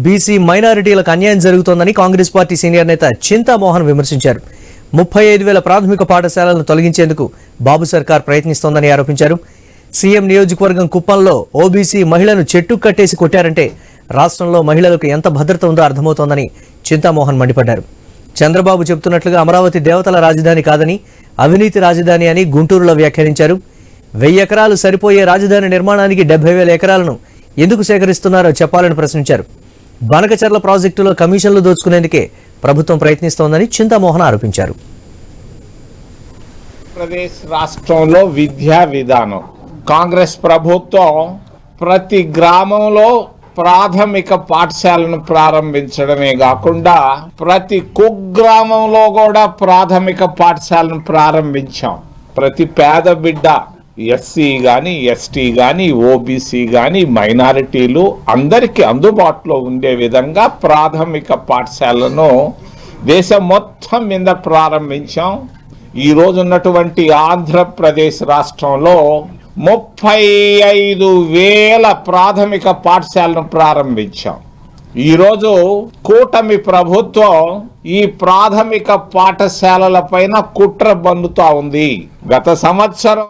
BC మైనారిటీలకు అన్యాయం జరుగుతోందని కాంగ్రెస్ పార్టీ సీనియర్ నేత చింతామోహన్ విమర్శించారు. 35,000 ప్రాథమిక పాఠశాలలను తొలగించేందుకు బాబు సర్కార్ ప్రయత్నిస్తోందని ఆరోపించారు. సీఎం నియోజకవర్గం కుప్పంలో ఓబీసీ మహిళను చెట్టు కట్టేసి కొట్టారంటే రాష్ట్రంలో మహిళలకు ఎంత భద్రత ఉందో అర్థమవుతోందని చింతామోహన్ మండిపడ్డారు. చంద్రబాబు చెబుతున్నట్లుగా అమరావతి దేవతల రాజధాని కాదని అవినీతి రాజధాని అని గుంటూరులో వ్యాఖ్యానించారు. 1000 ఎకరాలు సరిపోయే రాజధాని నిర్మాణానికి 70,000 ఎకరాలను ఎందుకు సేకరిస్తున్నారో చెప్పాలని ప్రశ్నించారు. బనకచర్ల ప్రాజెక్టులో కమిషన్లు దోచుకునేందుకే ప్రభుత్వం ప్రయత్నిస్తోందని చింతామోహన్ ఆరోపించారు. ఆంధ్రప్రదేశ్ రాష్ట్రంలో విద్యా విధానం కాంగ్రెస్ ప్రభుత్వం ప్రతి గ్రామంలో ప్రాథమిక పాఠశాలను ప్రారంభించడమే కాకుండా ప్రతి కుగ్రామంలో కూడా ప్రాథమిక పాఠశాలను ప్రారంభించాం. ప్రతి పేద బిడ్డ ఎస్సీ కానీ ఎస్టీ కానీ ఓబీసీ కానీ మైనారిటీలు అందరికీ అందుబాటులో ఉండే విధంగా ప్రాథమిక పాఠశాలను దేశం మొత్తం మీద ప్రారంభించాం. ఈరోజు ఉన్నటువంటి ఆంధ్రప్రదేశ్ రాష్ట్రంలో 35,000 ప్రాథమిక పాఠశాలను ప్రారంభించాం. ఈరోజు కూటమి ప్రభుత్వం ఈ ప్రాథమిక పాఠశాలల పైన కుట్ర బన్నుతా ఉంది. గత సంవత్సరం